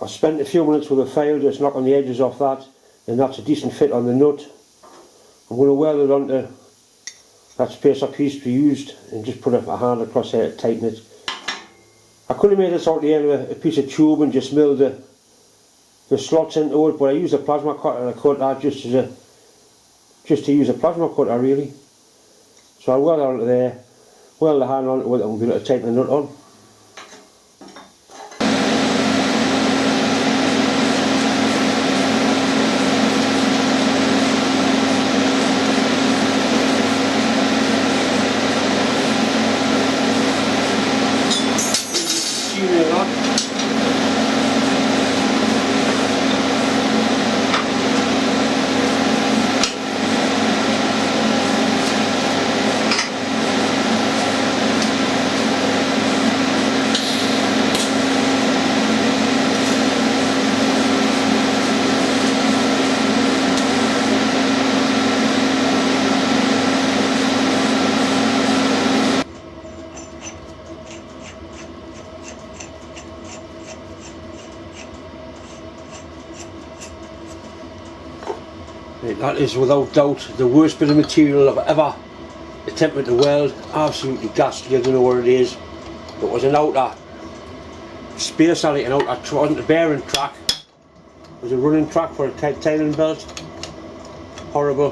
I spent a few minutes with a file just knocking the edges off that, and that's a decent fit on the nut. I'm going to weld it onto that spacer piece we used and just put a hand across there to tighten it. I could have made this out the end of a piece of tube and just milled the slots into it, but I used a plasma cutter and I cut that just to use a plasma cutter really. So I'll weld it onto there, weld the hand onto it, and we'll be able to tighten the nut on. That is without doubt the worst bit of material I've ever attempted to weld. Absolutely ghastly, I don't know what it is. It was an outer spacer, like an outer, it wasn't a bearing track. It was a running track for a titanium belt. Horrible.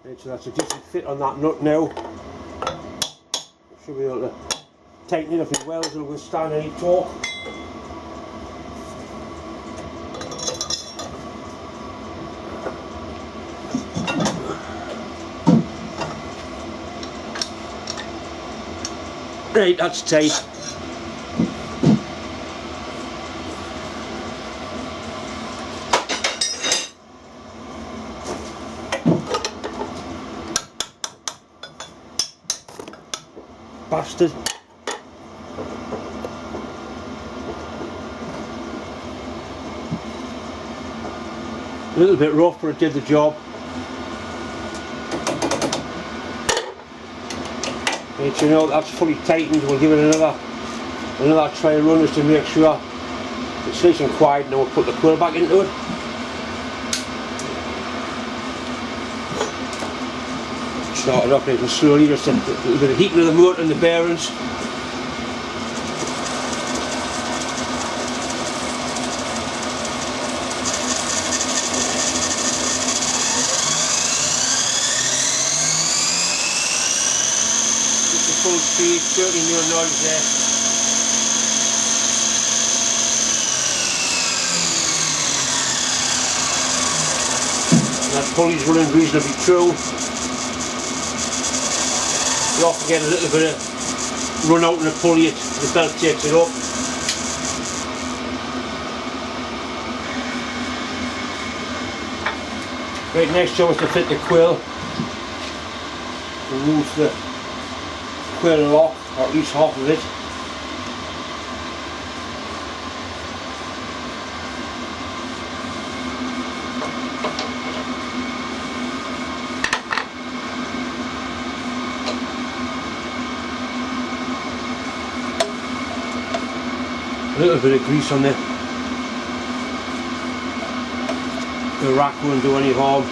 Right, so that's a decent fit on that nut now. Should be able to tighten it if it welds, it'll withstand any torque. Right, that's tight. Bastard. A little bit rough, but it did the job. Right, so now that's fully tightened, we'll give it another try run just to make sure it's nice and quiet. Now we'll put the quill back into it. Start it off nice and slowly, just a little bit of heating of the motor and the bearings. Full speed, 30mm noise there. And that pulley's running reasonably true. You often get a little bit of run out in the pulley, the belt takes it up. Right, next job is to fit the quill. Remove the quill lock, or at least half of it. A little bit of grease on the rack won't do any harm.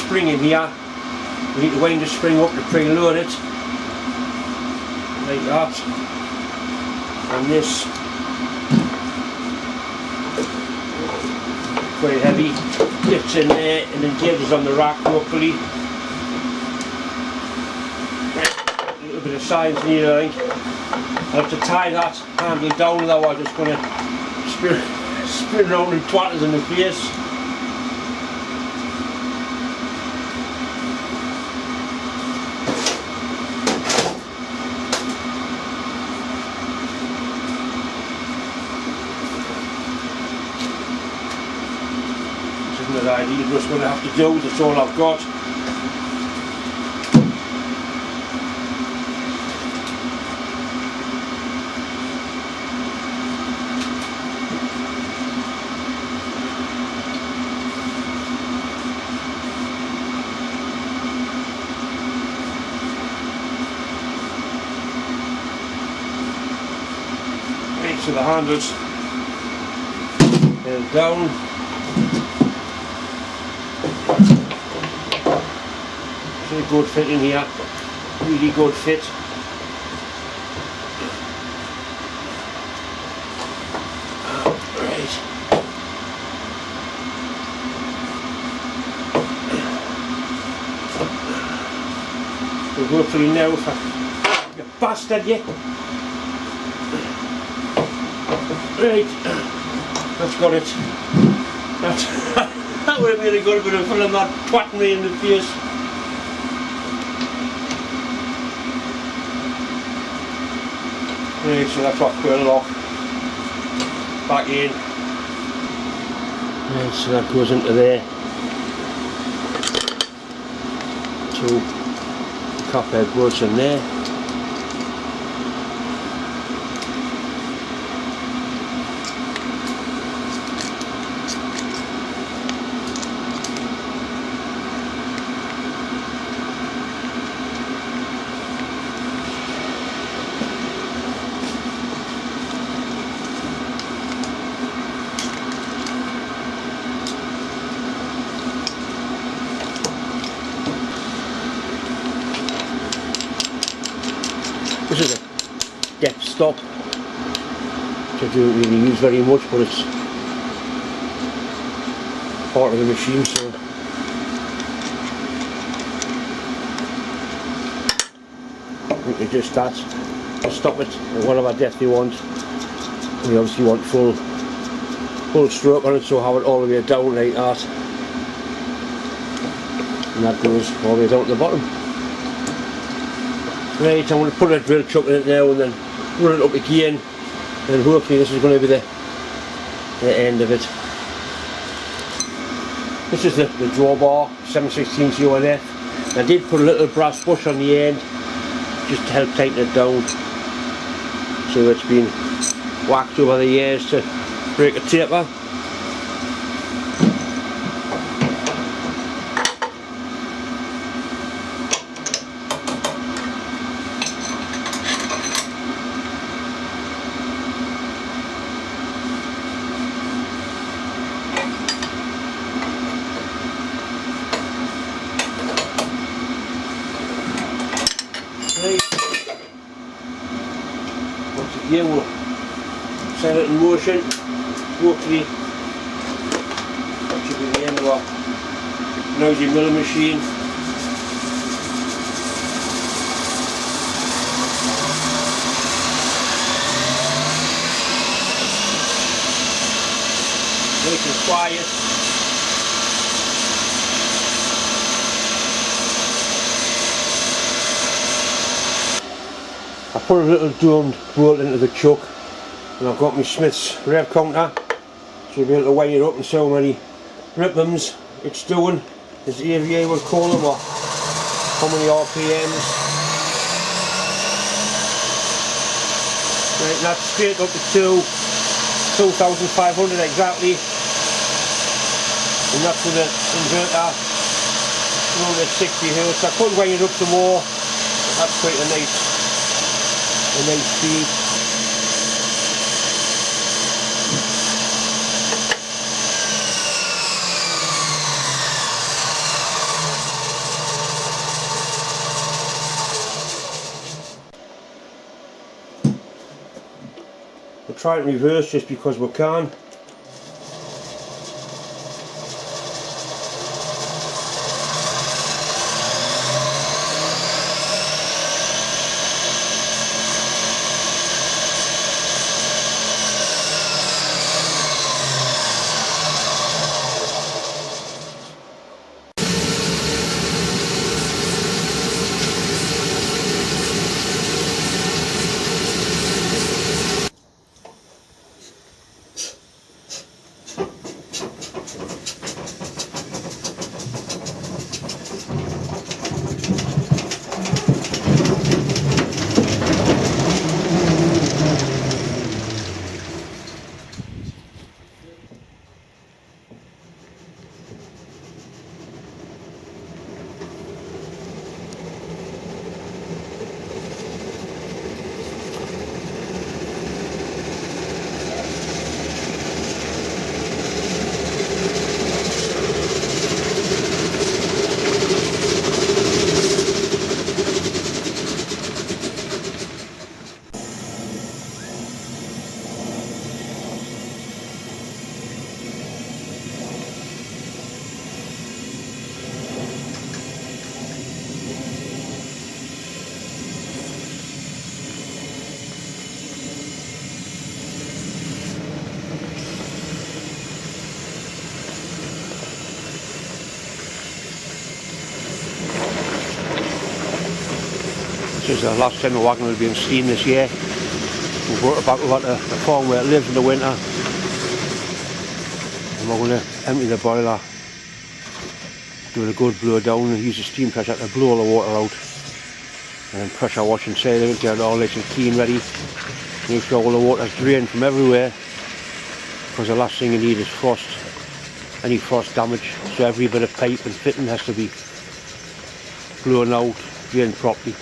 Spring in here, we need to wind the spring up to preload it, like that, and this, quite heavy, lifts in there and engages on the rack locally. A little bit of science needed, I think. I have to tie that handle down, otherwise it's going to spin around and twat us in the face. I'm just going to have to do, that's all I've got. so the handles held down. It's a good fit in here, really good fit. Right. We'll go for you now, you bastard, you. Right, that's got it. That would have been a good bit of fun, not twatting me in the face. Right, so that's what quilled off. Back in. Right, so that goes into there. Two copper bolts in there. This is a depth stop, which I don't really use very much, but it's part of the machine, so you can just start to stop it at whatever depth you want. You obviously want full stroke on it, so have it all the way down like that, and that goes all the way down to the bottom. Right, I'm going to put a drill chuck in it now and then run it up again, and hopefully this is going to be the end of it. This is the drawbar, 7/16 UNF. I did put a little brass bush on the end just to help tighten it down, so it's been whacked over the years to break a taper. Once again we'll set it in motion. Hopefully that should be the end of our noisy milling machine. Nice and quiet. I put a little domed bolt into the chuck, and I've got my Smith's rev counter, so you'll be able to weigh it up and see how many riptons it's doing, as the AVA will call them, or how many RPMs. Right, and that's straight up to 2,500 exactly, and that's with the inverter around at 60 Hz. I could weigh it up some more, but that's quite a nice speed. We'll try it in reverse just because we can. is the last time the wagon will be in steam this year. We've brought it back to the farm where it lives in the winter, and we're going to empty the boiler, give it a good blow down and use the steam pressure to blow the water out, and then pressure wash inside of it, get it all nice and clean ready. Make sure all the water's drained from everywhere, because the last thing you need is frost, any frost damage, so every bit of pipe and fitting has to be blown out, drained properly.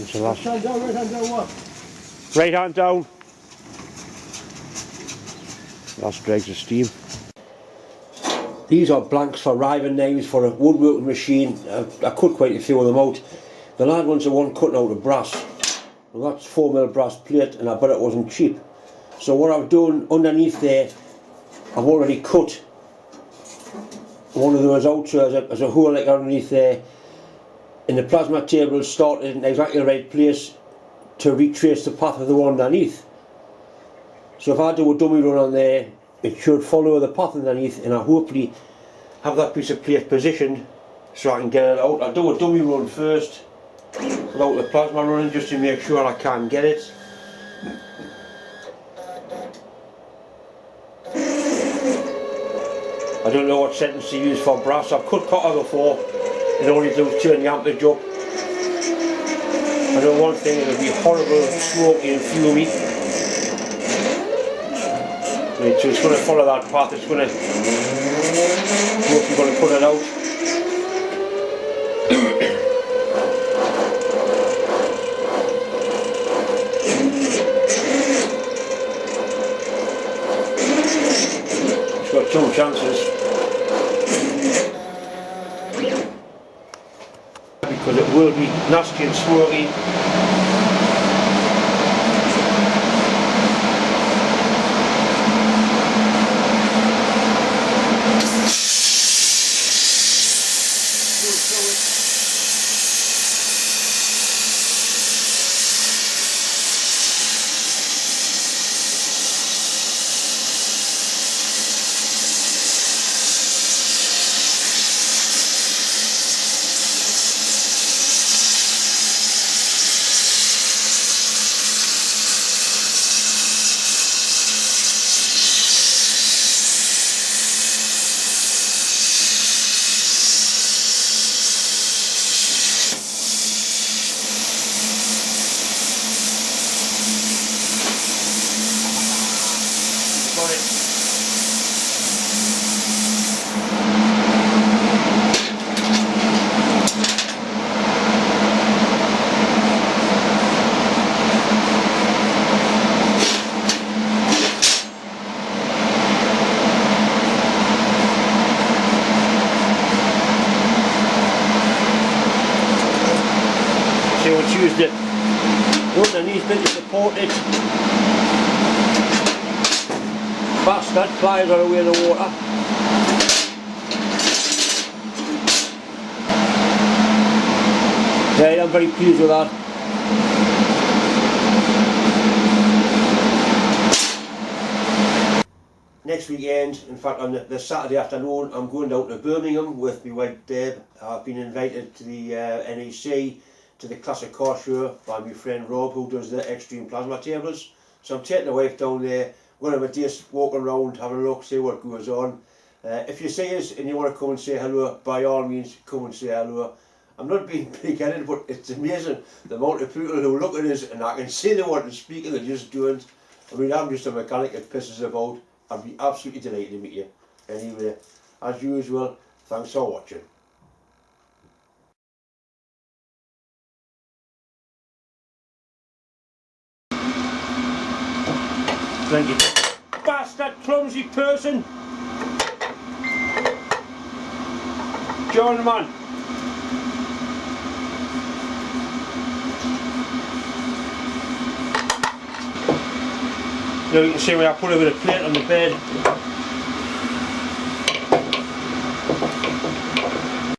So that's right hand down, what? Right hand down. That's dregs of steam. These are blanks for riving names for a woodworking machine. I cut quite a few of them out. The lad wants the one cutting out of brass. Well, that's 4mm brass plate, and I bet it wasn't cheap. So what I've done underneath there, I've already cut one of those out, so there's a hole like underneath there, and the plasma table started in exactly the right place to retrace the path of the one underneath. So if I do a dummy run on there, it should follow the path underneath, and I hopefully have that piece of plate positioned so I can get it out. I'll do a dummy run first without the plasma running, just to make sure I can get it. I don't know what settings to use for brass. I've cut copper before, and all you do is turn the amperage up. I know one thing, it'll be horrible, smoky and fumey. Right, so it's going to follow that path, it's going to, hopefully going to put it out. It's got 2 chances. Because it will be nasty and smoky. Used it underneath bit to support it. Bastard flies all away in the water. Yeah, I'm very pleased with that. Next weekend, in fact on the Saturday afternoon, I'm going down to Birmingham with my wife Deb. I've been invited to the NEC, to the Classic Car Show by my friend Rob, who does the Extreme Plasma tables. So I'm taking the wife down there, going to have a day walking around, have a look, see what goes on. If you see us and you want to come and say hello, by all means come and say hello. I'm not being big-headed, but it's amazing the amount of people who look at us and I can see they want to speak and they just don't. I mean, I'm just a mechanic that pisses about. I'd be absolutely delighted to meet you. Anyway, as usual, thanks for watching. Thank you. Bastard, clumsy person! John, man! Now you can see where I put a bit of plate on the bed.